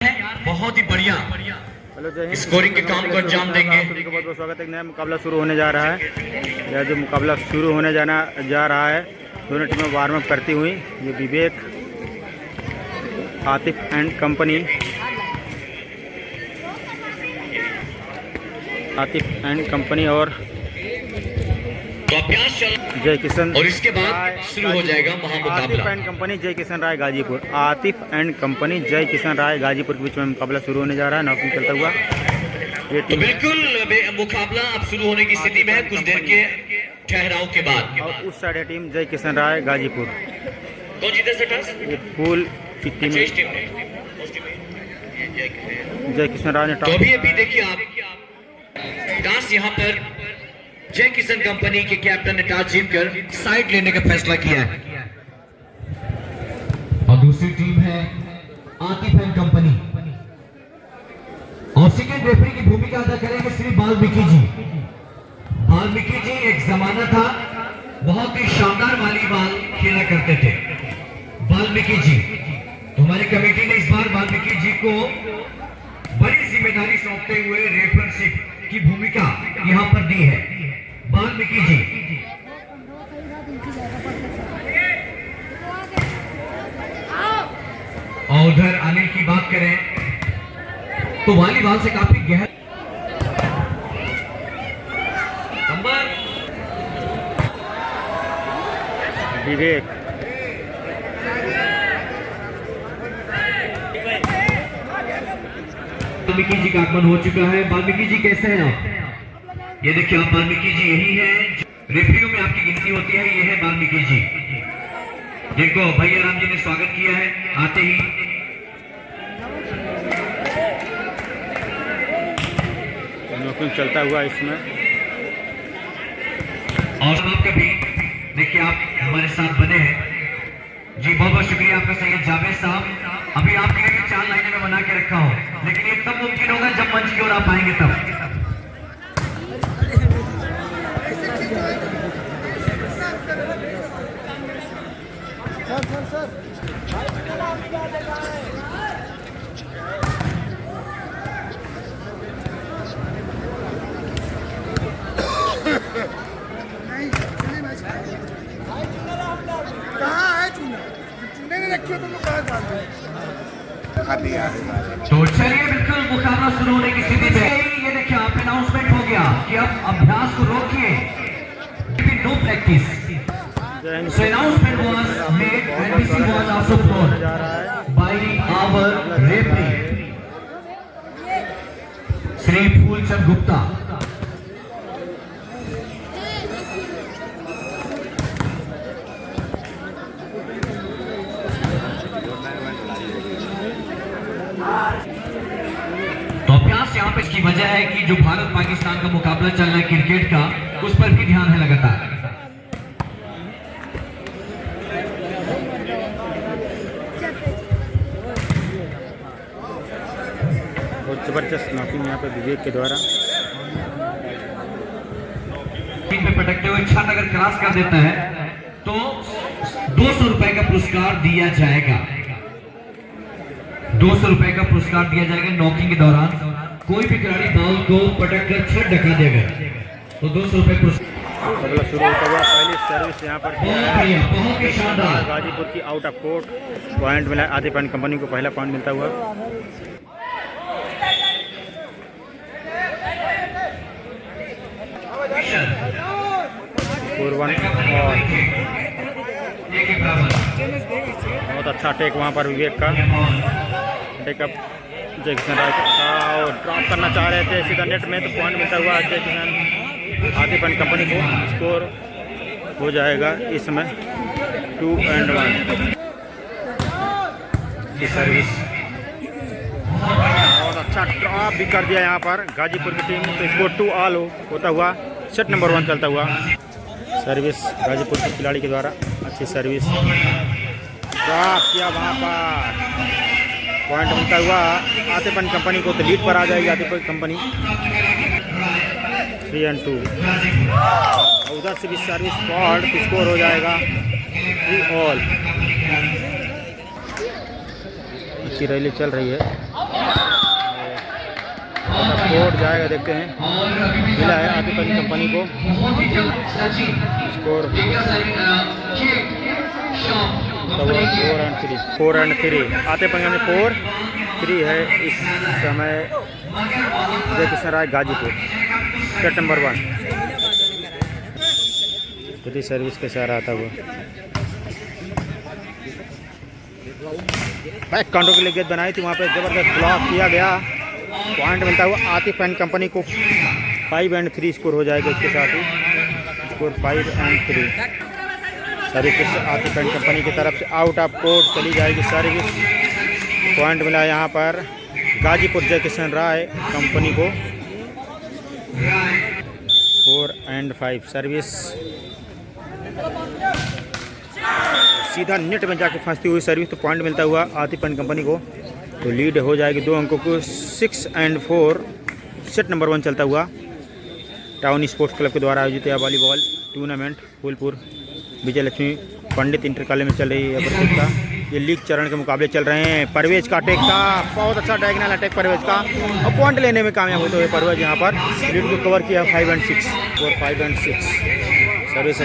है, बहुत ही बढ़िया हेलो जय हिंद। स्कोरिंग के काम को अंजाम देंगे। सभी को बहुत बहुत स्वागत है। नया मुकाबला शुरू होने जा रहा है। यह जो मुकाबला शुरू होने जा रहा है, दोनों टीमें वार्म अप करती हुई। ये Vivek Atif and company, Atif and company और तो अभ्यास चल जय किशन और इसके बाद शुरू हो जाएगा महामुकाबला। आतिफ एंड कंपनी जय किशन राय गाजीपुर, आतिफ एंड कंपनी जय किशन राय गाजीपुर के बीच में मुकाबला शुरू होने जा रहा है। नॉकिंग चलता हुआ ये तो टीम बिल्कुल मुकाबला अब शुरू होने की स्थिति में है कुछ देर के ठहराव के बाद। और उस साइड है टीम जय किशन राय गाजीपुर। कौन जीते से टॉस? ये फूल की टीम अच्छा, इस टीम ने जय किशन राय ने तो अभी देखिए आप टॉस यहाँ पर जय किशन कंपनी के कैप्टन ने टॉस जीतकर साइड लेने का फैसला किया है और दूसरी टीम है आतिफ एंड कंपनी और सेकेंड रेफरी की भूमिका अदा करेंगे श्री वाल्मीकि जी। वाल्मीकि जी एक जमाना था, बहुत ही शानदार वॉलीबॉल खेला करते थे वाल्मीकि जी। तो हमारी कमेटी ने इस बार वाल्मीकि जी को बड़ी जिम्मेदारी सौंपते हुए रेफरशिप की भूमिका यहाँ पर दी है वाल्मीकि जी। और उधर अनिल की बात करें तो वॉलीबॉल से काफी गहरा नंबर विवेक वाल्मीकि जी का आगमन हो चुका है। वाल्मीकि जी कैसे हैं आप? ये देखिए आप, वाल्मीकि जी यही है, रेफरियों में आपकी गिनती होती है। ये है वाल्मीकि जी जिनको भैया राम जी ने स्वागत किया है आते ही। नॉकिंग चलता हुआ इसमें और आपका भी देखिए आप हमारे साथ बने हैं जी, बहुत बहुत शुक्रिया आपका सैयद जावेद साहब। अभी आपके लिए 4 लाइनें में बना के रखा हो, लेकिन ये तब मुमकिन होगा जब मंच की ओर आप आएंगे तब। तो चलिए बिल्कुल मुकाबला शुरू होने की स्थिति में। ये देखिए आप, अनाउंसमेंट हो गया कि अब अभ्यास को रोकिए, no practice. So announcement was made and this was also flown by our referee Shri Phoolchand Gupta. तो अभ्यास यहाँ पे इसकी वजह है कि जो भारत पाकिस्तान का मुकाबला चल रहा है क्रिकेट का, उस पर भी ध्यान है लगातार। बहुत जबरदस्त नॉकिंग यहाँ पे विवेक के द्वारा। पे पटकते हुए छत अगर क्रॉस कर देता है तो 200 रुपए का पुरस्कार दिया जाएगा। 200 रुपए का पुरस्कार दिया जाएगा। नॉकिंग के दौरान कोई भी खिलाड़ी बॉल को पटक कर छत ढका देगा तो 200 रुपए पुरस्कार। मुकाबला शुरू होता हुआ पहली सर्विस यहाँ पर बहुत ही शानदार गाजीपुर की आउट ऑफ कोर्ट पॉइंट मिला। आतिफ एंड कंपनी को पहला पॉइंट मिलता हुआ। बहुत अच्छा टेक वहाँ पर विवेक का टेकअप जय किशन राय का, और ड्रॉप करना चाह रहे थे सीधा नेट में, तो पॉइंट मिलता हुआ जय किशन आतिफ एंड कंपनी को। स्कोर हो जाएगा इसमें 2-1 की सर्विस। बहुत अच्छा ड्रॉप भी कर दिया यहाँ पर गाजीपुर की टीम, तो स्कोर 2-2 होता हुआ सेट नंबर 1 चलता हुआ। सर्विस गाजीपुर के खिलाड़ी के द्वारा अच्छी सर्विस ड्रॉप किया, वहाँ पर पॉइंट मिलता हुआ आतिफ एंड कंपनी को, तो लीड पर आ जाएगी आतिफ एंड कंपनी 3-2। उधर से भी सर्विस पॉइंट स्कोर हो जाएगा 3-all। अच्छी रैली चल रही है। स्कोर जाएगा, देखते हैं। मिला है आतिफ अली कंपनी को स्कोर 4 एंड 3। आतिफ अली 4-3 है इस समय। जय किशन राय गाजीपुर, सेट नंबर 1। खुदी सर्विस के साथ आता हुआ बैक काउंटर के लिए गेंद बनाई थी, वहाँ पे ज़बरदस्त ब्लॉक किया गया। पॉइंट मिलता हुआ आतिफ एंड कंपनी को। 5 एंड 3 स्कोर हो जाएगा इसके साथ ही। Score 5 and 3। Service Atif and company की तरफ से आउट ऑफ कोर्ट चली जाएगी सर्विस। पॉइंट मिला यहाँ पर गाजीपुर जय किशन राय कंपनी को। 4 एंड 5 सर्विस सीधा नेट में जाके फंसती हुई सर्विस, तो पॉइंट मिलता हुआ आतिफ एंड कंपनी को। तो लीड हो जाएगी 2 अंकों को। 6 एंड 4 सेट नंबर 1 चलता हुआ। टाउन स्पोर्ट्स क्लब के द्वारा आयोजित वॉलीबॉल टूर्नामेंट फूलपुर विजय लक्ष्मी पंडित इंटर कॉलेज में चल रही है प्रतियोगिता। ये लीग चरण के मुकाबले चल रहे हैं। परवेज का अटैक था, बहुत अच्छा डायगोनल अटैक परवेज का, और पॉइंट लेने में कामयाब हुए। तो ये परवेज यहाँ पर लीड को कवर किया 5 एंड 6 और 5 एंड 6 सर्विस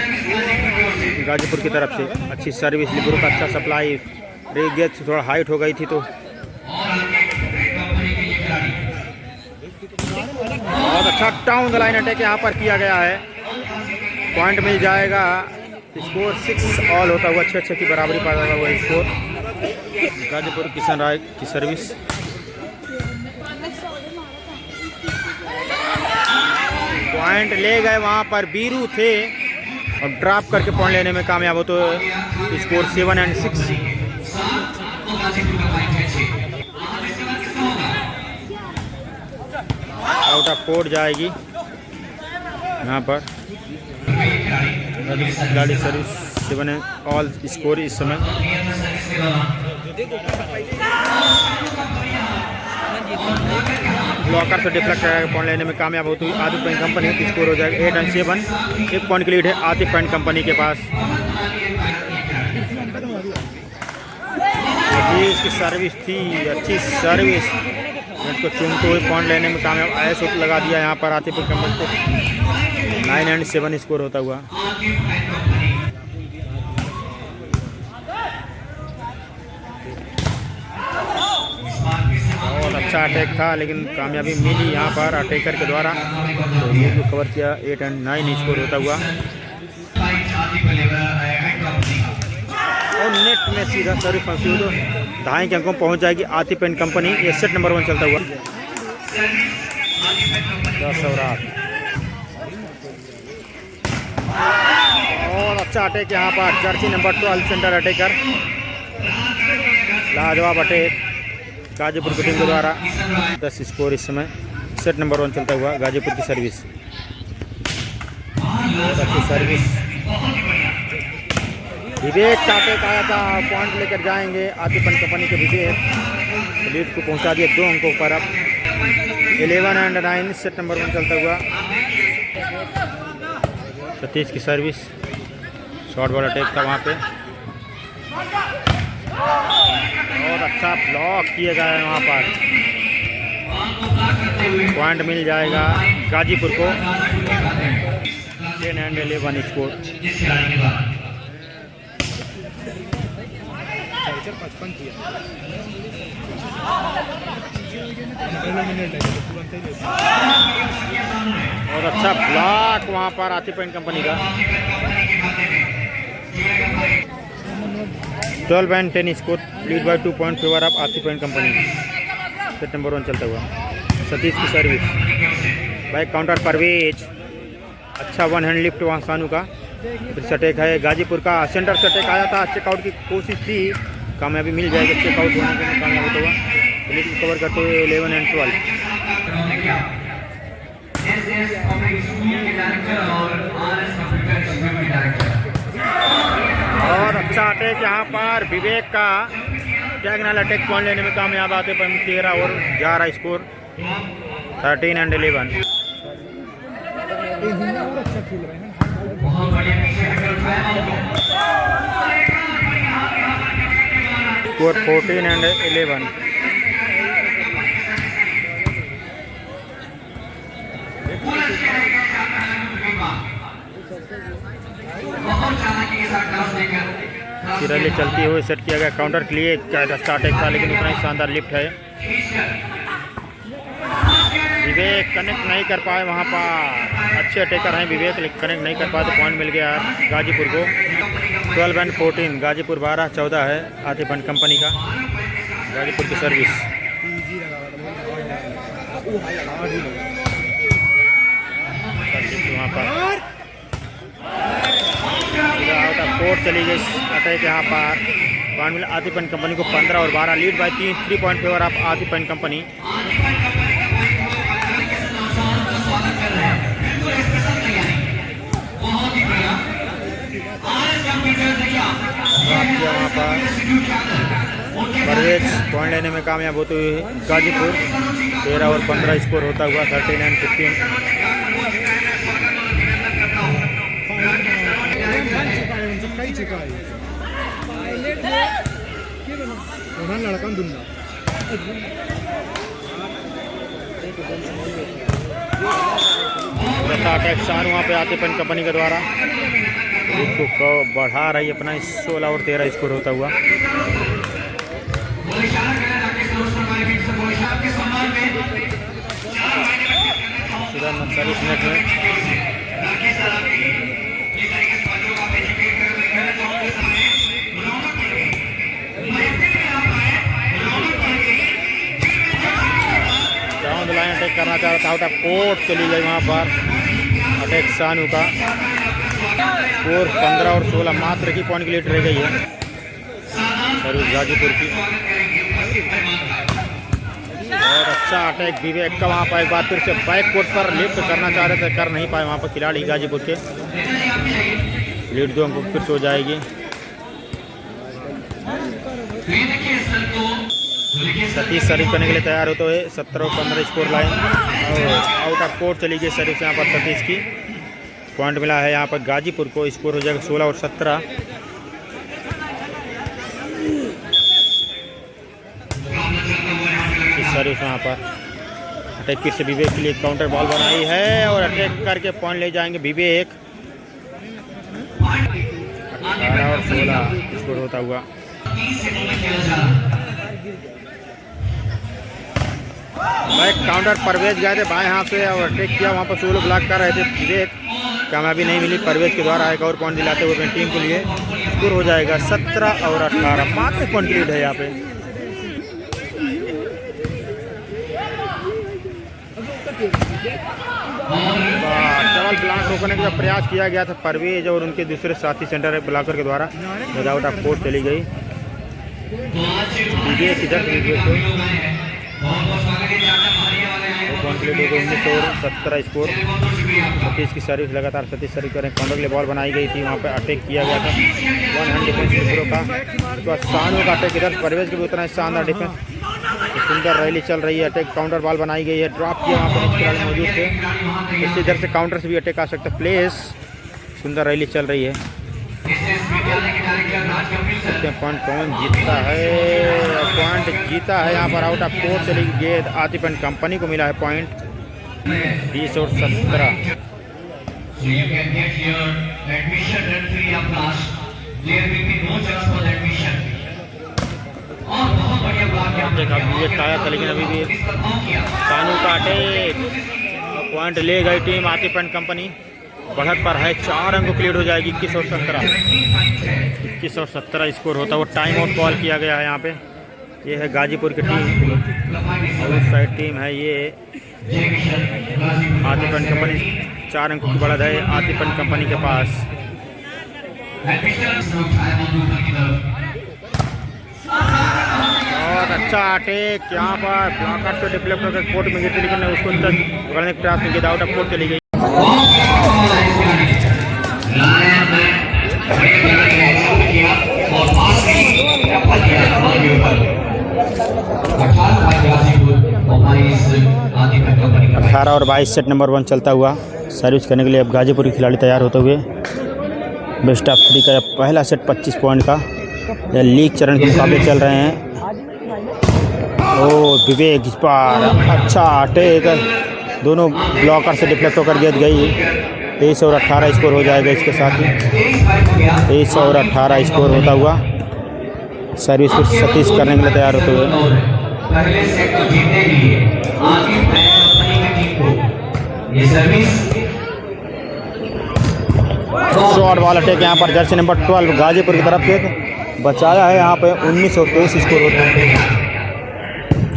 गाजीपुर की तरफ से। अच्छी सर्विस, लिबरो का अच्छा सप्लाई। गेंद थोड़ा हाइट हो गई थी, तो बहुत अच्छा डाउन द लाइन अटैक यहाँ पर किया गया है। पॉइंट मिल जाएगा। स्कोर 6 ऑल होता हुआ 6-6 की बराबरी पा जाता हुआ स्कोर। गाजीपुर किशन राय की सर्विस। पॉइंट ले गए, वहाँ पर बीरू थे और ड्रॉप करके पॉइंट लेने में कामयाब हो। तो score 7 and 6। Out of court जाएगी यहाँ पर। गाड़ी सर्विस 7 ऑल स्कोर इस समय। ब्लॉकर से डिफ्लेक्ट पॉइंट लेने में कामयाब होती हुई आतिफ एंड कंपनी की। स्कोर हो जाएगा 8 एंड 7। 1 पॉइंट की लीड है आतिफ एंड कंपनी के पास। इसकी सर्विस थी, अच्छी सर्विस, इसको चूमते हुए पॉइंट लेने में कामयाब। ऐसा लगा दिया यहाँ पर आतिफ एंड कंपनी को। 9 एंड 7 स्कोर होता हुआ। बहुत अच्छा अटैक था, लेकिन कामयाबी मिली यहाँ पर अटैकर के द्वारा। तो ये जो कवर किया 8 एंड 9 स्कोर होता हुआ। और नेट में सीधा सर्विस फंसी हुई, तो 2.5 अंकों में पहुँच जाएगी आतिफ एंड कंपनी। ये सेट नंबर 1 चलता हुआ। 10 ओवर। और अच्छा अटैक यहाँ पर जर्सी नंबर 12 सेंटर अटैकर। लाजवाब अटैक गाजीपुर की टीम के द्वारा। 10 स्कोर इस समय। सेट नंबर 1 चलता हुआ गाजीपुर की सर्विस। बहुत अच्छी सर्विस। विवेक का अटैक आया था, पॉइंट लेकर जाएंगे आतिफ एंड कंपनी के विवेक। लीड को पहुंचा दिया 2 अंकों पर। अब 11 एंड 9 सेट नंबर 1 चलता हुआ। सतीश की सर्विस। शॉर्ट बॉल अटैक था वहाँ पे। और अच्छा ब्लॉक किया गया है वहाँ पर। पॉइंट मिल जाएगा गाजीपुर को। 10 एंड 11 स्कोर। और अच्छा ब्लॉक वहाँ पर आतिफ एंड कंपनी का। 12 and 10 score. Lead by 2 point favour of Atif and company. Set number 1 चलता हुआ। सतीश की सर्विस। Back counter Parvez. अच्छा 1 हैंड लिफ्ट वहाँ सानू का। फिर अटैक है गाजीपुर का। सेंटर से अटैक आया था, चेकआउट की कोशिश थी, कामयाबी मिल जाएगी। चेकआउट होने के लिए कामयाब होता हुआ। लीड को कवर करते हुए 11 एंड 12। और अच्छा अटैक यहाँ पर विवेक का। डायगोनल अटैक पॉइंट लेने में कामयाब आते पर 13 और 11 score. 13 and 11। Score 14 and 11। Rally चलती हुई सेट किया गया काउंटर के लिए। अच्छा अटैक था लेकिन उतना ही शानदार लिफ्ट है। विवेक कनेक्ट नहीं कर पाए वहाँ पर। अच्छे अटैकर हैं विवेक लेकिन कनेक्ट नहीं कर पाए तो पॉइंट मिल गया गाजीपुर को। 12-14 गाजीपुर 12-14 है आतिफ एंड कंपनी का। गाजीपुर की सर्विस वहाँ पर आउट ऑफ कोर्ट चली गई अटैक यहाँ पर। पॉइंट मिला आतिफ एंड कंपनी को 15 और 12 लीड बाय 3 पॉइंट फेवर आप आतिफ एंड कंपनी। वहाँ पर परवेज पॉइंट लेने में कामयाब होते हुए गाजीपुर 13 और 15 स्कोर होता हुआ 39-15। अटैक शान वहाँ पे आतिफ एंड कंपनी के द्वारा को बढ़ा रही अपना 16 और 13 स्कोर होता हुआ। सर्विस मिनट में लाइन अटैक करना चाह रहा था। आउट ऑफ कोर्ट चली गई वहाँ पर अटैक शानू का। स्कोर 15 और 16 मात्र की पॉइंट की लीड रह गई है सर्विस गाजीपुर की। और अच्छा अटैक विवेक का वहाँ पर एक बार फिर से बैक कोर्ट पर लिफ्ट करना चाह रहे थे, कर नहीं पाए वहाँ पर खिलाड़ी गाजीपुर के। लीड 2 अंकों फिर से हो जाएगी। सतीश सर्विस करने के लिए तैयार होते हुए 17 और 15 स्कोर लाइन और आउट ऑफ कोर्ट चली गई सर्विस यहाँ पर सतीश की। पॉइंट मिला है यहाँ पर गाजीपुर को। स्कोर हो जाएगा 16 और 17। सर्विस यहाँ पर अटैक फिर से विवेक के लिए काउंटर बॉल बनाई है और अटैक करके पॉइंट ले जाएंगे विवेक। 18 और 16 स्कोर होता हुआ। बैक काउंटर परवेज गए थे बाएं हाथ से और अटैक किया वहाँ पर 16 ब्लॉक कर रहे थे विवेक। कामयाबी नहीं मिली। परवेज के द्वारा एक और पॉइंट दिलाते हुए अपनी टीम के लिए। स्कोर हो जाएगा 17 और 18 मात्र पॉइंट लीड है यहाँ पे। डबल ब्लॉक रोकने का प्रयास किया गया था परवेज और उनके दूसरे साथी सेंटर ब्लॉकर के द्वारा। विदाउट ऑफ कोर्ट चली गई विवेक इधर कंप्लीट हो गई। 19 और 17 स्कोर। सतीश की सर्विस लगातार सतीश सर्विस करें काउंटर के लिए बॉल बनाई गई थी। वहाँ पर अटैक किया गया था 1 हैंड डिफेंस लिबरो का। उसके बाद शानू का अटैक इधर परवेज के भी उतना शानदार डिफेंस। सुंदर रैली चल रही है। अटैक काउंटर बॉल बनाई गई है। ड्रॉप किया वहाँ पर खिलाड़ी मौजूद थे। इससे इधर से काउंटर से भी अटैक आ सकता है। प्लेस सुंदर रैली चल रही है। पॉइंट कौन जीतता है? पॉइंट जीता है यहाँ पर आउट ऑफ कोर्ट चली गेंद आतिफ एंड कंपनी को मिला है पॉइंट 20 और 17। था लेकिन अभी भी शानू का अटैक पॉइंट ले गई टीम आतिफ एंड कंपनी। बढ़त पर है 4 अंकों की लीड हो जाएगी 21 और 17। 21 और 17 स्कोर होता है। वो टाइम आउट कॉल किया गया है यहाँ पे। ये है गाजीपुर की टीम आउट साइड टीम है ये आतिफ एंड कंपनी। 4 अंकों की बढ़त है आतिफ एंड कंपनी के पास। और अच्छा अटैक यहाँ पर ब्लॉकर से डिप्लेक्ट होकर कोर्ट में गिरती लेकिन उसको पकड़ने के प्रयास में गई। आउट ऑफ कोर्ट चली गई। अठारह और 22 सेट नंबर 1 चलता हुआ सर्विस करने के लिए अब गाजीपुर के खिलाड़ी तैयार होते हुए। बेस्ट ऑफ 3 का पहला सेट 25 पॉइंट का यह लीग चरण के मुकाबले चल रहे हैं। ओ विवेक इस पार अच्छा अटैक दोनों ब्लॉकर से डिफ्लेक्ट होकर गेंद गई। 23 और 18 स्कोर हो जाएगा इसके साथ ही। 23 और 18 स्कोर होता हुआ सर्विस फिर सतीश करने के लिए तैयार होते हुए। पहले सेट को जीतने के लिए आगे बैक कंपनी की टीम को ये सर्विस शॉर्ट बॉल अटैक यहाँ पर जर्सी नंबर 12 गाजीपुर की तरफ से बचाया है। यहाँ पे 1923 स्कोर होता है।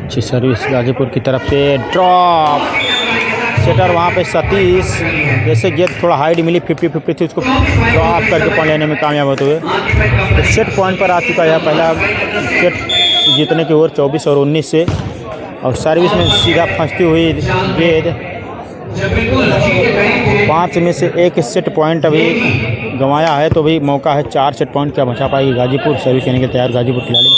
अच्छी सर्विस गाजीपुर की तरफ से, ड्रॉप सेटर वहाँ पे सतीश, जैसे गेंद थोड़ा हाइट मिली 50-50 थी, उसको ड्रॉप करके पॉइंट लेने में कामयाब होते हुए तो सेट पॉइंट पर आ चुका है। पहला सेट जीतने की ओर 24 और 19 से, और सर्विस में सीधा फंसती हुई गेंद 5 में से एक सेट पॉइंट अभी गंवाया है, तो भी मौका है 4 सेट पॉइंट क्या बचा पाएगी गाजीपुर। सर्विस करने के तैयार गाजीपुर खिलाड़ी।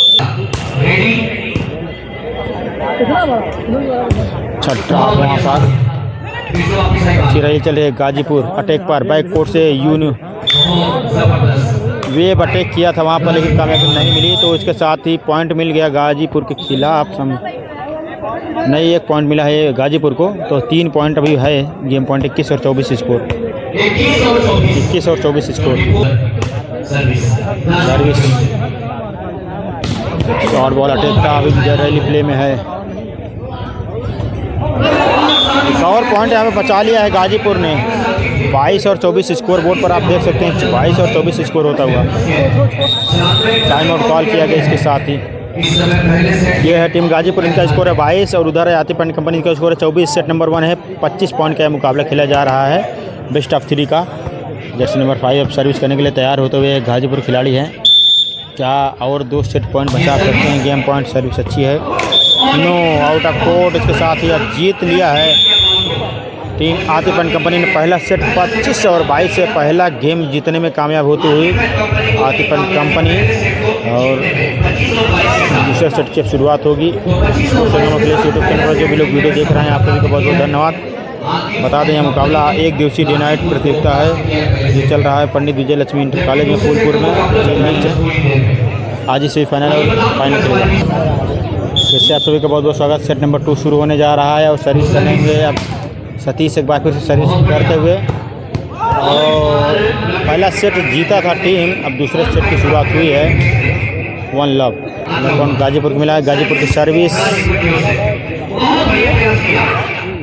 छठा वहाँ पर अच्छी रही चले गाजीपुर अटैक पर, बैक कोर्ट से वेब अटैक किया था वहाँ पर, लेकिन कामयाबी नहीं मिली, तो इसके साथ ही पॉइंट मिल गया गाजीपुर के खिलाफ। नहीं, 1 पॉइंट मिला है गाजीपुर को, तो 3 पॉइंट अभी है गेम पॉइंट। 21 और 24 स्कोर, 21 और 24 score. Service short ball attack का अभी रैली प्ले में है। एक और पॉइंट यहाँ पे बचा लिया है गाजीपुर ने। 22 और 24 स्कोर बोर्ड पर आप देख सकते हैं, 22 और 24 स्कोर होता हुआ। टाइम आउट कॉल किया गया इसके साथ ही। ये है टीम गाजीपुर, इनका स्कोर है 22 और उधर है आतिफ एंड कंपनी का स्कोर है 24। सेट नंबर 1 है, 25 पॉइंट का मुकाबला खेला जा रहा है बेस्ट ऑफ 3 का। जर्सी नंबर 5 अब सर्विस करने के लिए तैयार होते हुए गाजीपुर खिलाड़ी हैं। क्या और 2 सेट पॉइंट बचा सकते हैं? गेम पॉइंट सर्विस अच्छी है, नो आउट ऑफ कोर्ट। इसके साथ ही अब जीत लिया है टीम आतिफ एंड कंपनी ने। पहला सेट 25 और 22 से पहला गेम जीतने में कामयाब होती हुई आतिफ एंड कंपनी, और दूसरे सेट की शुरुआत होगी। यूट्यूब चैनल पर जो भी लोग वीडियो देख रहे हैं आप सभी को बहुत बहुत धन्यवाद। बता दें यह मुकाबला 1 दिवसीय डे नाइट प्रतियोगिता है जो चल रहा है पंडित विजय लक्ष्मी इंटर कॉलेज में फूलपुर में। आज ही सेमीफाइनल और फाइनल खेला। फिर से आप सभी का बहुत बहुत स्वागत। सेट नंबर 2 शुरू होने जा रहा है और सर्विस करेंगे अब सतीश एक बार फिर से सर्विस करते हुए, और पहला सेट जीता था टीम। अब दूसरे सेट की शुरुआत हुई है। 1 लव कौन गाजीपुर को मिला है। गाजीपुर की सर्विस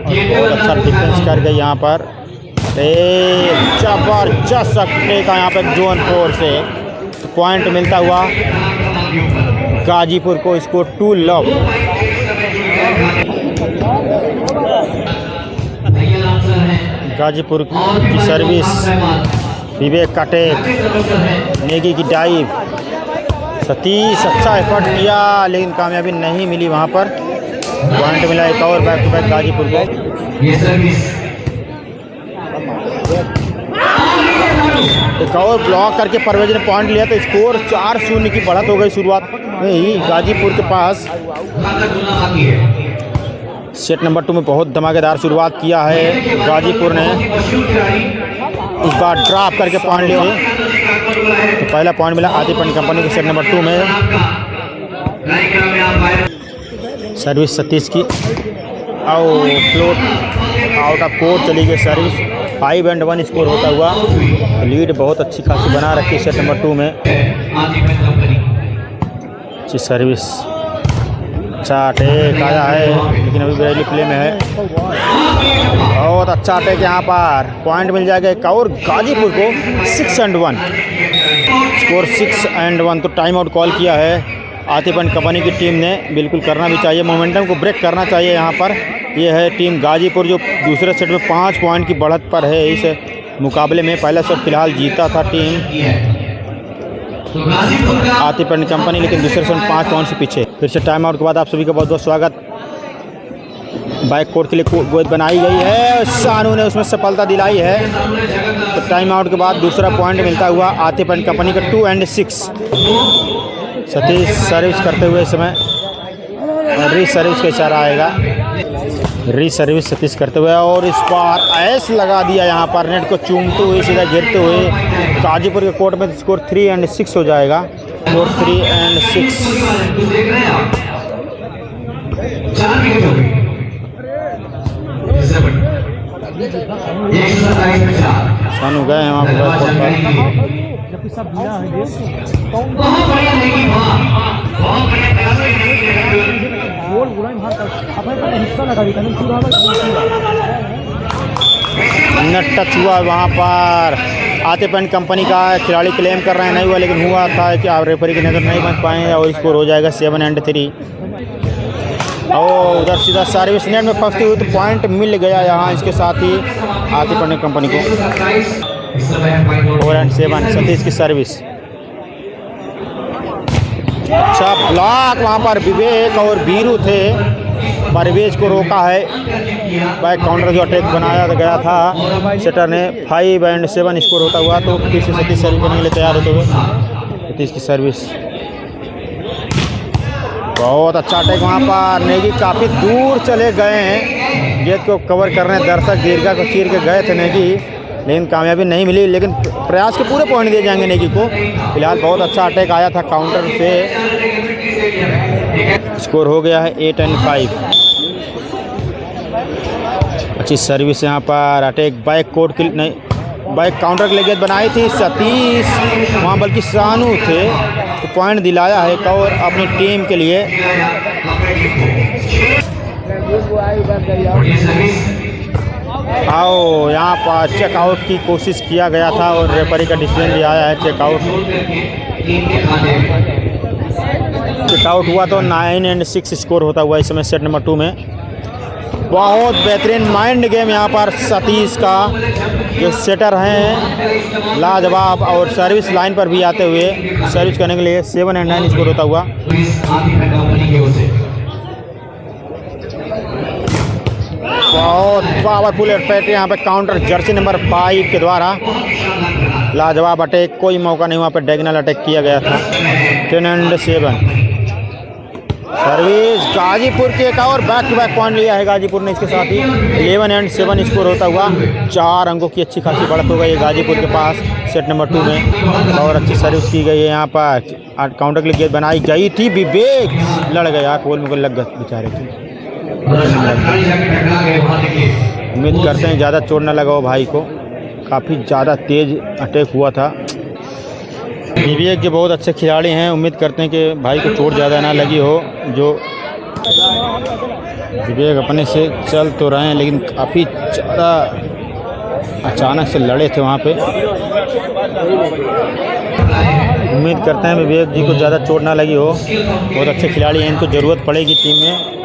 बहुत अच्छा डिफेंस कर गई यहाँ पर। जबरदस्त अटैक का यहाँ पर जोन 4 से पॉइंट मिलता हुआ गाजीपुर को। Score 2 love. गाजीपुर की सर्विस, विवेक का टेक, नेगी की डाइव, सतीश अच्छा एफर्ट किया लेकिन कामयाबी नहीं मिली वहाँ पर। पॉइंट मिला एक और बैक टू बैक गाजीपुर को। एक और ब्लॉक करके परवेज ने पॉइंट लिया तो स्कोर 4-0 की बढ़त हो गई शुरुआत में ही गाजीपुर के पास। सेट नंबर 2 में बहुत धमाकेदार शुरुआत किया है गाजीपुर ने। इस बार ड्रॉप करके पॉइंट लिया, तो पहला पॉइंट मिला आतिफ एंड कंपनी के सेट नंबर 2 में। सर्विस सतीश की और फ्लोट आउट ऑफ कोर्ट चली गई सर्विस। 5 और 1 स्कोर होता हुआ लीड बहुत अच्छी खासी बना रखी सेट नंबर 2 में। अच्छी सर्विस, अच्छा अटैक आया है लेकिन अभी रैली प्ले में है। बहुत अच्छा अटैक यहाँ पर, पॉइंट मिल जाएगा एक और गाजीपुर को। 6 और 1 स्कोर 6 और 1। तो टाइम आउट कॉल किया है आतिफ एंड कंपनी की टीम ने। बिल्कुल करना भी चाहिए, मोमेंटम को ब्रेक करना चाहिए यहाँ पर। ये है टीम गाजीपुर जो दूसरे सेट में 5 पॉइंट की बढ़त पर है इस मुकाबले में। पहला सेट फिलहाल जीता था टीम आतिफ एंड कंपनी, लेकिन दूसरे सेट में 5 पॉइंट से पीछे। फिर से टाइम आउट के बाद आप सभी का बहुत बहुत स्वागत। बैक कोर्ट के लिए गोद बनाई गई है, शानू ने उसमें सफलता दिलाई है। तो टाइम आउट के बाद दूसरा पॉइंट मिलता हुआ आतिफ एंड कंपनी का 2 और 6। सतीश सर्विस करते हुए इस समय री सर्विस का इशारा आएगा। री सर्विस सतीश करते हुए और इस बार ऐस लगा दिया यहाँ पर, नेट को चूमते हुए सीधा गिरते हुए गाजीपुर के कोर्ट में। स्कोर 3 और 6 हो जाएगा। स्कोर 3 और 6। शानू गए हैं वहाँ पर। जबकि सब गिरा है बहुत बढ़िया लेगी बहुत बढ़िया प्रयास लेगी गोल बुरा ही बाहर कर अपने को हिस्सा लगा दी था पूरा नेट टच हुआ वहाँ पर। आते पेंट कंपनी का खिलाड़ी क्लेम कर रहे हैं नहीं हुआ, लेकिन हुआ था कि आप रेफरी की नज़र नहीं बच पाए और स्कोर हो जाएगा 7-3। और उधर सीधा सर्विस नेट में फंसती हुई तो पॉइंट मिल गया यहाँ इसके साथ ही आते पेंट कंपनी को। 4-7 सतीश की सर्विस। अच्छा ब्लॉक वहाँ पर विवेक और बीरू थे, परवेज को रोका है। बैक काउंटर जो अटैक बनाया गया था सेटर ने 5-7 स्कोर होता हुआ तो फिर से सतीश सर्विस करने के लिए तैयार होते हुए। सतीश की सर्विस बहुत अच्छा अटैक वहाँ पर। नेगी काफ़ी दूर चले गए हैं, गेंद को कवर करने दर्शक दीर्घा को चीर के गए थे नेगी, लेकिन कामयाबी नहीं मिली। लेकिन प्रयास के पूरे पॉइंट दिए जाएंगे नेगी को। फिलहाल बहुत अच्छा अटैक आया था काउंटर से। स्कोर हो गया है 8-5। अच्छी सर्विस यहाँ पर। अटैक बैक कोर्ट के नहीं बैक काउंटर के लिए गेंद बनाई थी सतीश, वहाँ बल्कि सानू थे तो पॉइंट दिलाया है एक और अपनी टीम के लिए। आओ यहाँ पर चेकआउट की कोशिश किया गया था और रेफरी का डिसीजन भी आया है चेकआउट। चेकआउट हुआ तो 9-6 स्कोर होता हुआ इस समय सेट नंबर 2 में। बहुत बेहतरीन माइंड गेम यहाँ पर सतीश का, जो सेटर हैं लाजवाब और सर्विस लाइन पर भी आते हुए सर्विस करने के लिए 7-9 स्कोर होता हुआ। बहुत पावरफुल अटैक यहाँ पे काउंटर जर्सी नंबर 5 के द्वारा। लाजवाब अटैक, कोई मौका नहीं वहाँ पे डायगोनल अटैक किया गया था। 10-7 सर्विस गाजीपुर के एक और बैक टू बैक पॉइंट लिया है गाजीपुर ने इसके साथ ही। 11-7 स्कोर होता हुआ 4 अंकों की अच्छी खासी बढ़त हो गई है गाजीपुर के पास सेट नंबर 2 में। और अच्छी सर्विस की गई है यहाँ पर। काउंटर के लिए गेंद बनाई गई थी, विवेक लड़ गया, गोल में लग गया बेचारे की। उम्मीद करते हैं ज़्यादा चोट न लगा हो भाई को, काफ़ी ज़्यादा तेज़ अटैक हुआ था। विवेक के बहुत अच्छे खिलाड़ी हैं, उम्मीद करते हैं कि भाई को चोट ज़्यादा ना लगी हो। जो विवेक अपने से चल तो रहे हैं लेकिन काफ़ी ज़्यादा अचानक से लड़े थे वहाँ पे। उम्मीद करते हैं विवेक जी को ज़्यादा चोट ना लगी हो, बहुत अच्छे खिलाड़ी हैं, इनको ज़रूरत पड़ेगी टीम में।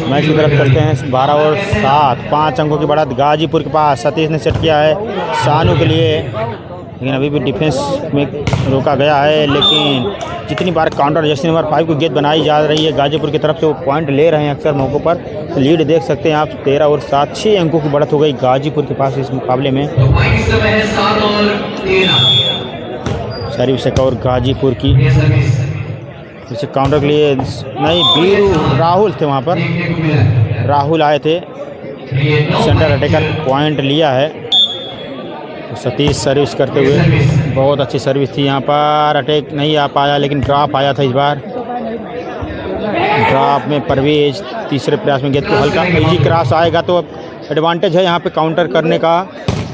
मैच की तरफ चलते हैं। 12-7 5 अंकों की बढ़त गाजीपुर के पास। सतीश ने सेट किया है सानू के लिए, लेकिन अभी भी डिफेंस में रोका गया है। लेकिन जितनी बार काउंटर जर्सी नंबर 5 को गेंद बनाई जा रही है गाजीपुर की तरफ से, वो पॉइंट ले रहे हैं अक्सर मौक़ों पर। तो लीड देख सकते हैं आप 13-7 6 अंकों की बढ़त हो गई गाजीपुर के पास इस मुकाबले में। सर्विस एक और गाजीपुर की। जैसे काउंटर के लिए नहीं, बीरू राहुल थे वहाँ पर, राहुल आए थे, सेंटर अटैकर पॉइंट लिया है। सतीश सर्विस करते हुए बहुत अच्छी सर्विस थी यहाँ पर। अटैक नहीं आ पाया लेकिन ड्रॉप आया था इस बार। ड्रॉप में परवेज तीसरे प्रयास में गेंद को हल्का इजी क्रॉस आएगा तो एडवांटेज है यहाँ पे काउंटर करने का।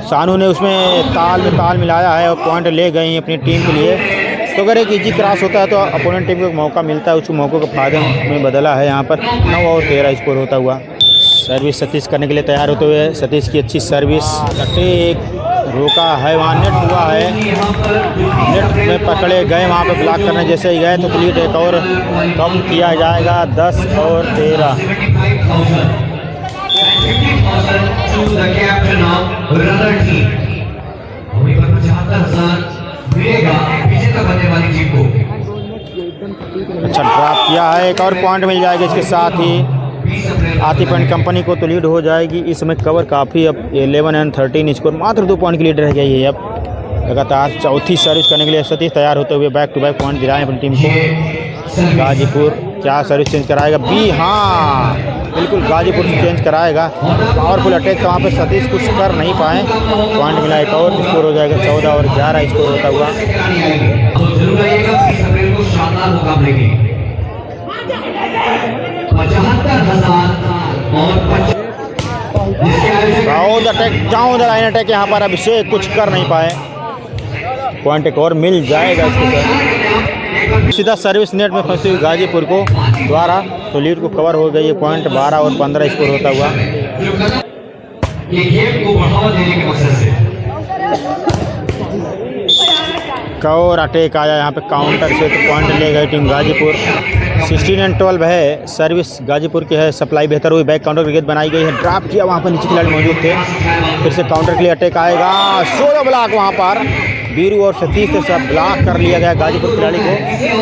सानू ने उसमें ताल मिलाया है और पॉइंट ले गए हैं अपनी टीम के लिए। तो अगर एक इजी क्रॉस होता है तो अपोनेंट टीम को मौका मिलता है, उस मौक़ों को फायदे में बदला है यहाँ पर। 9-13 स्कोर होता हुआ। सर्विस सतीश करने के लिए तैयार होते हुए सतीश की अच्छी सर्विस। अटैक रोका है वहाँ, नेट हुआ है, नेट में पकड़े गए वहाँ पे ब्लॉक करने जैसे ही गए तो लीड एक और कम किया जाएगा 10-13। अच्छा ड्रॉप किया है, एक और पॉइंट मिल जाएगा इसके साथ ही आती पेंट कंपनी को तो लीड हो जाएगी। इस समय कवर काफ़ी, अब 11-13 स्कोर, मात्र 2 पॉइंट की लीड रह गई है। अब लगातार चौथी सर्विस करने के लिए सतीश तैयार होते हुए बैक टू बैक पॉइंट दिलाएं अपनी टीम को। गाजीपुर क्या सर्विस चेंज कराएगा बी? हाँ बिल्कुल, गाजीपुर से चेंज कराएगा। पावरफुल अटैक तो वहाँ पे सतीश कुछ कर नहीं पाए, पॉइंट मिला एक और स्कोर हो जाएगा 14-11 स्कोर होता हुआ। बहुत attack, down the line attack यहाँ पर अभिषेक कुछ कर नहीं पाए। पॉइंट एक और मिल जाएगा इसके साथ। सीधा सर्विस नेट में फंसती हुई गाजीपुर को द्वारा तो लीड को कवर हो गई है। पॉइंट 12 और 15 स्कोर होता हुआ। ये गेम को बढ़ावा देने के मकसद से और अटैक आया यहाँ पे काउंटर से तो पॉइंट ले गई टीम गाजीपुर। 16-12 है। सर्विस गाजीपुर की है। सप्लाई बेहतर हुई। बैक काउंटर विकेट बनाई गई है। ड्रॉप किया वहाँ पर नीचे खिलाड़ी मौजूद थे। फिर से काउंटर के लिए अटैक आएगा। 16 ब्लॉक वहाँ पर बीरू और सतीश से सब ब्लॉक कर लिया गया गाजीपुर खिलाड़ी को।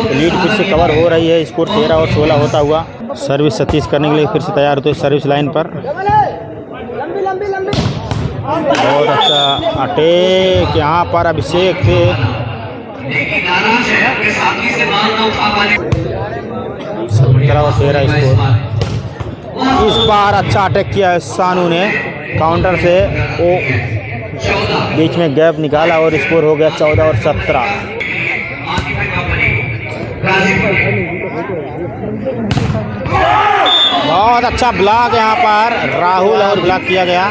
तो लीड फिर से कवर हो रही है। स्कोर 13 और 16 होता हुआ। सर्विस सतीश करने के लिए फिर से तैयार होते सर्विस लाइन पर। बहुत अच्छा अटैक यहाँ पर अभिषेक थे। 17 और 13 स्कोर। इस बार अच्छा अटैक किया है सानू ने। काउंटर से वो बीच में गैप निकाला और स्कोर हो गया 14 और 17। बहुत अच्छा ब्लॉक यहाँ पर राहुल और ब्लॉक किया गया।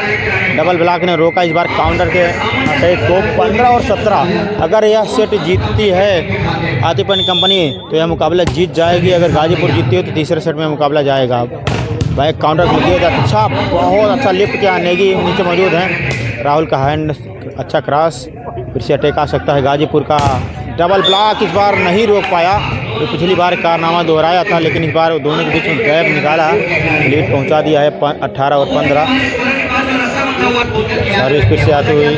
डबल ब्लॉक ने रोका इस बार काउंटर के अटैक को। 15 और 17। अगर यह सेट जीतती है आतिपन कंपनी तो यह मुकाबला जीत जाएगी। अगर गाजीपुर जीतती है तो तीसरे सेट में मुकाबला जाएगा। बैक काउंटर किया अच्छा, बहुत अच्छा लिफ्ट किया। नेगी नीचे मौजूद हैं। राहुल का हैंड अच्छा क्रॉस। फिर से अटैक आ सकता है गाजीपुर का। डबल ब्लॉक इस बार नहीं रोक पाया। तो पिछली बार कारनामा दोहराया था लेकिन इस बार दोनों के बीच में गैप निकाला। लीड पहुंचा दिया है 18 और 15। सर्विस फिर से आती हुई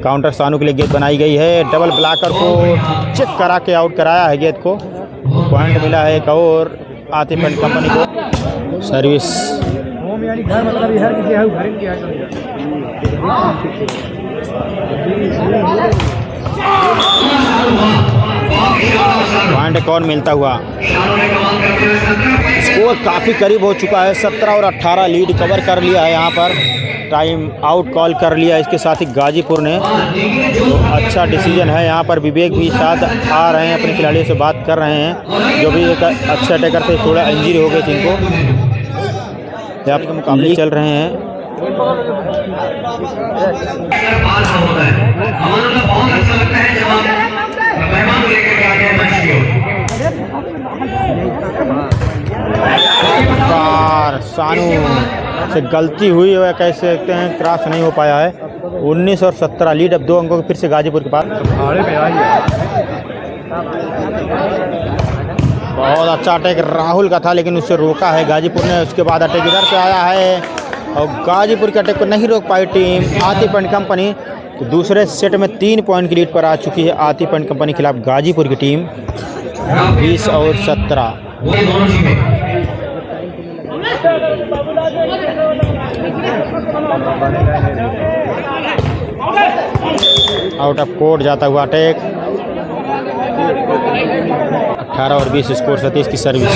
काउंटर सानू के लिए गेंद बनाई गई है। डबल ब्लॉकर को चेक करा के आउट कराया है गेंद को। पॉइंट मिला है एक और आतिपन कंपनी को। सर्विस पॉइंट एक और मिलता हुआ। स्कोर काफ़ी करीब हो चुका है। 17 और 18 लीड कवर कर लिया है। यहाँ पर टाइम आउट कॉल कर लिया इसके साथ ही गाजीपुर ने। तो अच्छा डिसीजन है। यहाँ पर विवेक भी साथ आ रहे हैं, अपने खिलाड़ियों से बात कर रहे हैं जो भी एक अच्छे अटैकर थे। थोड़ा इंजरी हो गई थी इनको। यहाँ पर मुकाबले चल रहे हैं। सानू से गलती हुई है, कह सकते हैं क्रॉस नहीं हो पाया है। 19 और 17 लीड अब 2 अंकों की फिर से गाजीपुर के पास। बहुत अच्छा अटैक राहुल का था लेकिन उससे रोका है गाजीपुर ने। उसके बाद अटैक इधर से आया है और गाजीपुर के अटैक को नहीं रोक पाई टीम आतिपन कंपनी। तो दूसरे सेट में 3 पॉइंट की लीड पर आ चुकी है आतिपन कंपनी के खिलाफ गाजीपुर की टीम। 20 और 17। आउट ऑफ कोर्ट जाता हुआ अटैक। 18 और 20 स्कोर। सतीश की सर्विस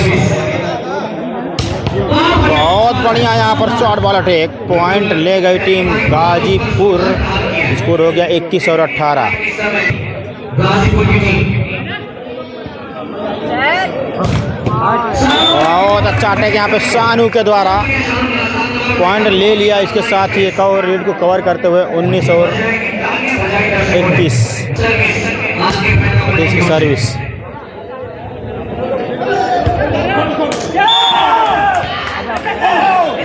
बहुत बढ़िया। यहाँ पर शॉर्ट बॉल अटैक। पॉइंट ले गई टीम गाजीपुर। स्कोर हो गया 21 और 18। बहुत अच्छा अटैक यहाँ पे सानू के द्वारा। पॉइंट ले लिया इसके साथ ही एक और लीड को कवर करते हुए 19 और 21। सतीश की service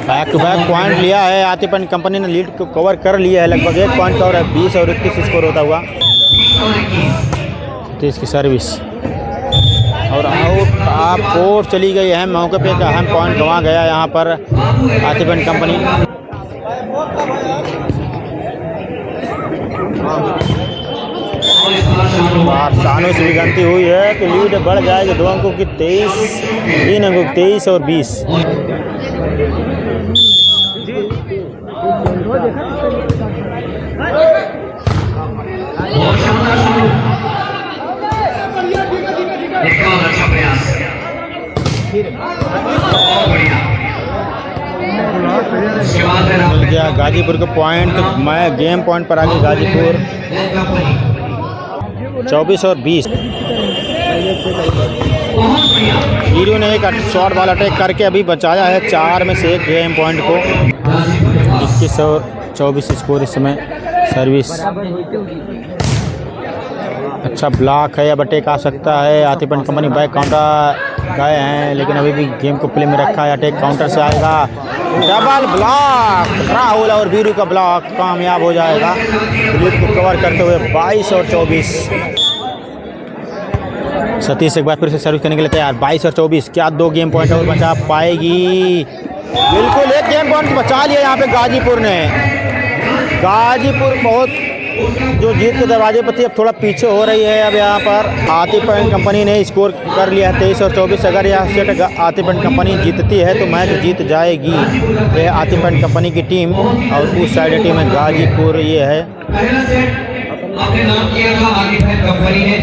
back to back point लिया है। आतिपन कंपनी ने लीड को कवर कर लिया है। लगभग 1 पॉइंट का और 20 और 21 स्कोर होता हुआ। सतीश की सर्विस और आउट आप कोर्ट चली गई है। मौके पे एक अहम पॉइंट गंवा गया यहाँ पर आतिपन कंपनी। सानू से भी गलती हुई है तो लीड बढ़ जाएगी 2 अंकों की 3 अंकों 23 और 20। मिल गया गाजीपुर को पॉइंट। मैं गेम पॉइंट पर आ गई गाजीपुर। 24 और 20। हीरो ने एक शॉर्ट बॉल अटैक करके अभी बचाया है 4 में से 1 गेम पॉइंट को। 21 और 24 स्कोर इस समय। सर्विस अच्छा ब्लॉक है, अब अटैक आ सकता है। Atif and company back counter गए हैं, लेकिन अभी भी गेम को प्ले में रखा है। अटैक काउंटर से आएगा, डबल ब्लॉक, राहुल और वीरू का ब्लॉक कामयाब हो जाएगा दिलीप को कवर करते हुए। 22 और 24। सतीश एक बार फिर से सर्विस करने के लिए तैयार। 22 और 24, क्या 2 गेम पॉइंट और बचा पाएगी? बिल्कुल 1 गेम पॉइंट बचा लिया यहाँ पे गाजीपुर ने। गाजीपुर बहुत जो जीत के दरवाजे पर थी, अब थोड़ा पीछे हो रही है। अब यहाँ पर आतिफ एंड कंपनी ने स्कोर कर लिया है 23 और 24। अगर यह सेट आतिफ एंड कंपनी जीतती है तो मैच जीत जाएगी। ये आतिफ एंड कंपनी की टीम और उस साइड टीम है गाजीपुर। ये है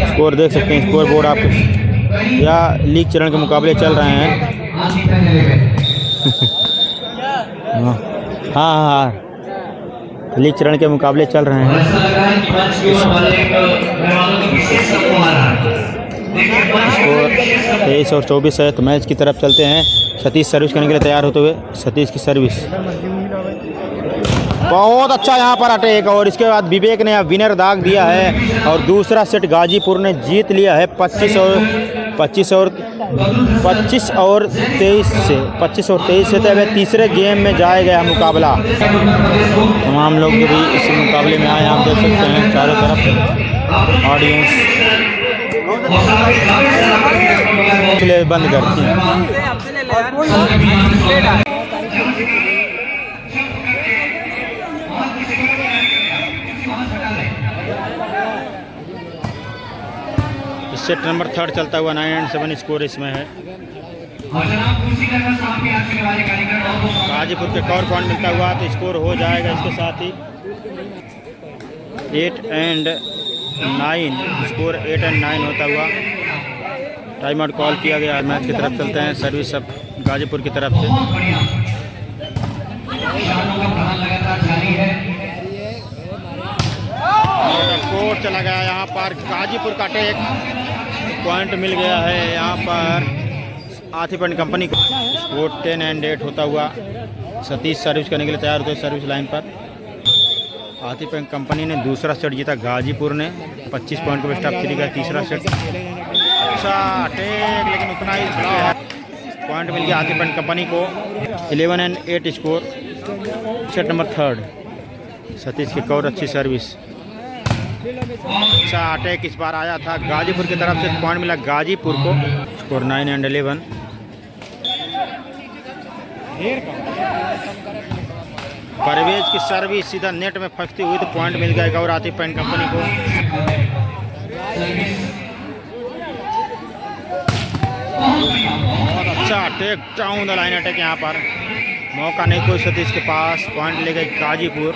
स्कोर, देख सकते हैं स्कोर बोर्ड आप। या लीग चरण के मुकाबले चल रहे हैं। हाँ, लीग चरण के मुकाबले चल रहे हैं। स्कोर 23 और 24 है। तो मैच की तरफ चलते हैं। सतीश सर्विस करने के लिए तैयार होते हुए। सतीश की सर्विस बहुत अच्छा यहाँ पर अटैक, और इसके बाद विवेक ने विनर दाग दिया है और दूसरा सेट गाजीपुर ने जीत लिया है 25 और 23 से। 25 और 23 से। तो अब तीसरे गेम में जाएगा मुकाबला। तमाम लोग जो भी इस मुकाबले में आए आप देख सकते हैं चारों तरफ ऑडियंस बंद करती है। सेट नंबर 3 चलता हुआ 9 और 7 स्कोर इसमें है। गाजीपुर के कवर पॉइंट मिलता हुआ तो स्कोर हो जाएगा इसके साथ ही 8 और 9। स्कोर 8 और 9 होता हुआ टाइम आउट कॉल किया गया। मैच की तरफ चलते हैं। सर्विस अब गाजीपुर की तरफ से। कोर्ट चला गया यहाँ पर। गाजीपुर का अटैक पॉइंट मिल गया है यहाँ पर आतिफ एंड कंपनी को। स्कोर 10 और 8 होता हुआ सतीश सर्विस करने के लिए तैयार होते हैं सर्विस लाइन पर। आतिफ एंड कंपनी ने दूसरा सेट जीता। गाजीपुर ने 25 पॉइंट को स्टॉप थ्री का तीसरा सेट। अच्छा अटैक, लेकिन उतना ही पॉइंट मिल गया आतिफ एंड कंपनी को। 11 और 8 स्कोर। सेट नंबर 3 सतीश की कवर, अच्छी सर्विस। अच्छा अटैक इस बार आया था गाजीपुर की तरफ से। पॉइंट मिला गाजीपुर को। स्कोर 9 और 11। परवेज की सर्विस सीधा नेट में फंसती हुई तो पॉइंट मिल जाएगा और आतिफ एंड कंपनी को। बहुत अच्छा attack, down the line attack. यहाँ पर मौका नहीं कोई सतीश के पास। पॉइंट ले गई गाजीपुर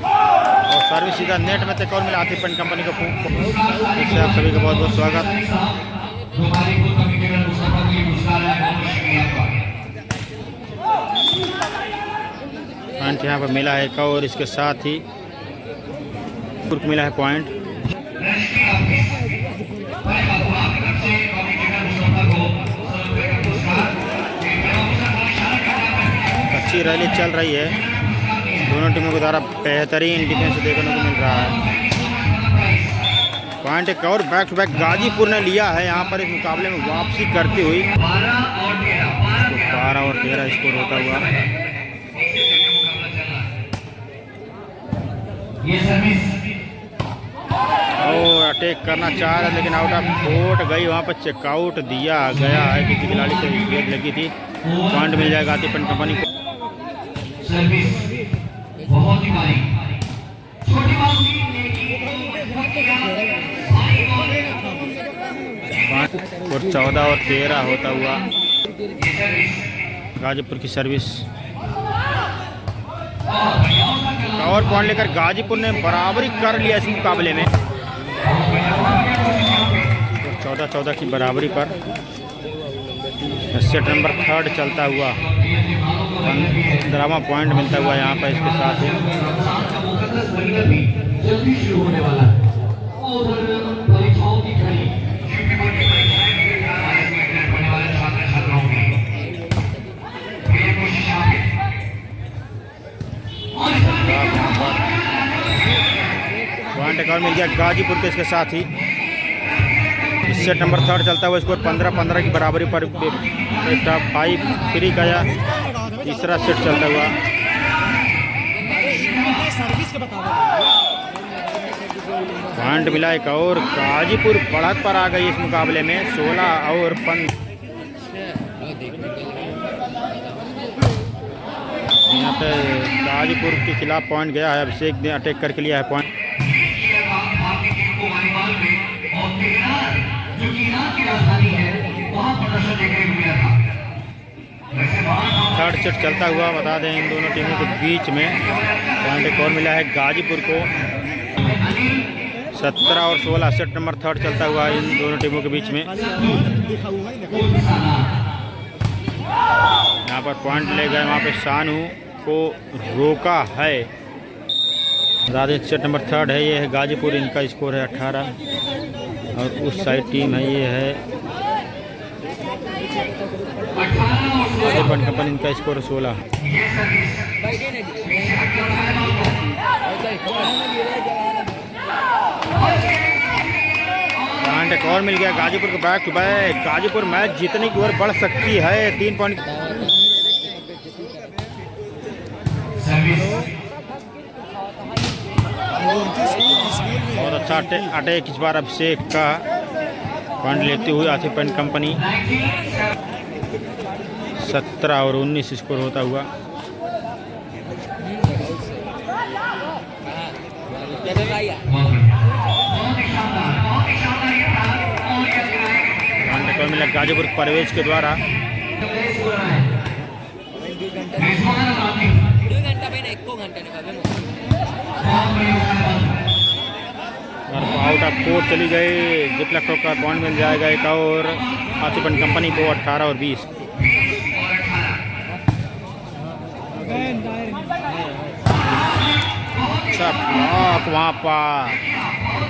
और सर्विस सीधा नेट में तक और मिला आतिफ एंड कंपनी को। इससे आप सभी का बहुत बहुत स्वागत। पॉइंट यहाँ पर मिला है और इसके साथ ही मिला है पॉइंट। अच्छी रैली चल रही है। दोनों टीमों के द्वारा बेहतरीन डिफेंस देखने को मिल रहा है। पॉइंट एक और बैक टू बैक गाजीपुर ने लिया है यहाँ पर इस मुकाबले में वापसी करती हुई। 12 और 13 स्कोर होता हुआ। और अटैक करना चाह रहा लेकिन आउट ऑफ कोर्ट गई। वहाँ पर चेकआउट दिया गया है। किसी खिलाड़ी से गेंद लगी थी। पॉइंट मिल जाएगा आतिफ एंड कंपनी को। बहुत ही छोटी और 14 और 13 होता हुआ गाजीपुर की सर्विस। और पॉइंट लेकर गाजीपुर ने बराबरी कर लिया इस मुकाबले में। 14-14 की बराबरी पर सेट नंबर 3 चलता हुआ। 15वां पॉइंट मिलता हुआ यहाँ पर इसके साथ ही। पॉइंट और मिल गया गाजीपुर के इसके साथ ही। सेट नंबर 3 चलता हुआ स्कोर 15-15 की बराबरी पर टॉप 5-3 गया। तीसरा सेट चलता हुआ पॉइंट मिला एक और गाजीपुर बढ़त पर आ गई इस मुकाबले में 16 और 15। यहाँ पे गाजीपुर के खिलाफ पॉइंट गया है, अभिषेक ने अटैक करके लिया है पॉइंट। थर्ड सेट चलता हुआ बता दें इन दोनों टीमों के बीच में पॉइंट एक और मिला है गाजीपुर को 17 और 16। सेट नंबर 3 चलता हुआ इन दोनों टीमों के बीच में। यहाँ पर पॉइंट ले गए, वहाँ पे शानू को रोका है। बता दें सेट नंबर 3 है, ये है गाजीपुर, इनका स्कोर है 18 और उस साइड टीम है ये है आदिपन कंपनी, इनका स्कोर 16। पॉइंट एक और मिल गया गाजीपुर को back to back. Ghazipur match जीतने की ओर बढ़ सकती है 3 पॉइंट। बहुत अच्छा अटैक इस बार अभिषेक का पॉइंट लेते हुए आदिपन कंपनी 17 और 19 स्कोर होता हुआ। पॉइंट मिला गाजीपुर परवेज के द्वारा। आउट ऑफ कोर्ट चली गई, जिपलक का पॉइंट मिल जाएगा एक और आदिपन कंपनी को 18 और 20। अच्छा ब्लॉक वहाँ पर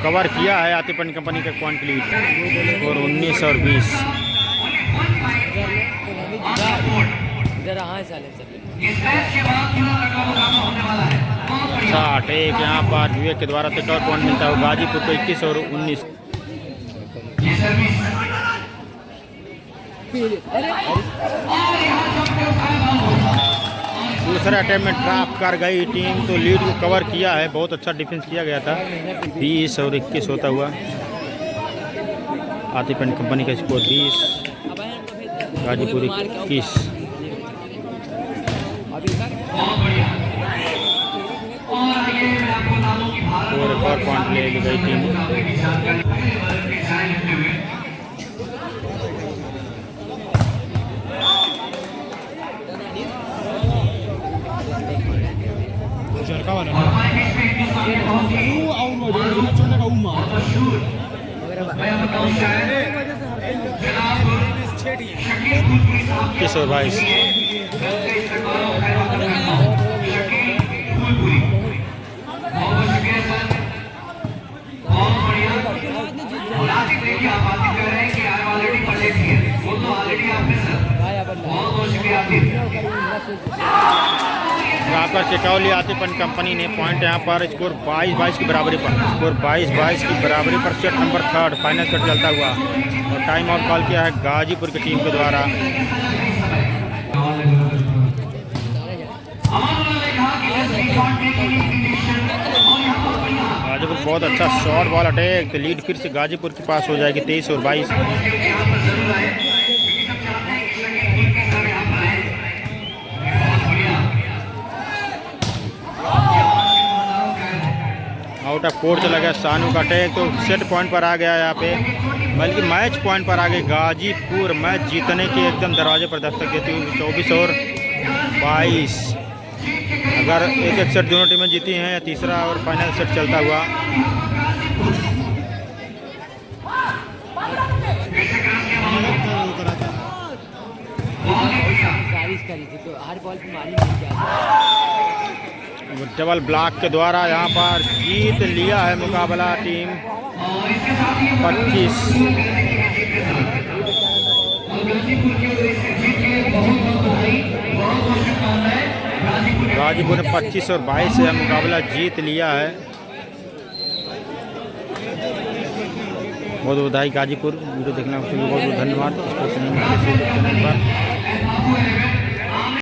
कवर किया है आदिपन कंपनी का पॉइंट के लिए और 19 और 20। अच्छा अटैक यहाँ पर विवेक के द्वारा से और पॉइंट मिलता है गाजीपुर को 21 और 19। दूसरे अटैम्प में ड्रॉप कर गई टीम, तो लीड को कवर किया है, बहुत अच्छा डिफेंस किया गया था। 20 और 21 होता हुआ आदिपन कंपनी का स्कोर 20, गाजीपुर 21। और एक और पॉइंट ले ली गई टीम। किशोर भाई राकर चेकौली आदिपन कंपनी ने पॉइंट यहाँ पर स्कोर 22-22 की बराबरी पर, स्कोर 22-22 की बराबरी पर सेट नंबर 3 फाइनल सेट चलता हुआ और टाइम आउट कॉल किया है गाजीपुर की टीम के द्वारा। गाजीपुर बहुत अच्छा शॉर्ट बॉल अटैक, तो लीड फिर से गाजीपुर के पास हो जाएगी 23 और 22। आउट ऑफ कोर्ट चला गया शानू का अटैक, तो सेट पॉइंट पर आ गया यहाँ पे, बल्कि मैच पॉइंट पर आ गई गाजीपुर। मैच जीतने के एकदम दरवाजे पर दस्तक देती हुई 24 और 22। अगर एक सेट दोनों टीमें जीती हैं, तीसरा और फाइनल सेट चलता हुआ। डबल ब्लॉक के द्वारा यहाँ पर जीत लिया है मुकाबला टीम 25। गाजीपुर ने 25 और 22 से मुकाबला जीत लिया है। बहुत बधाई गाजीपुर। वीडियो देखने के लिए बहुत बहुत धन्यवाद। स्पोर्ट्स चैनल पर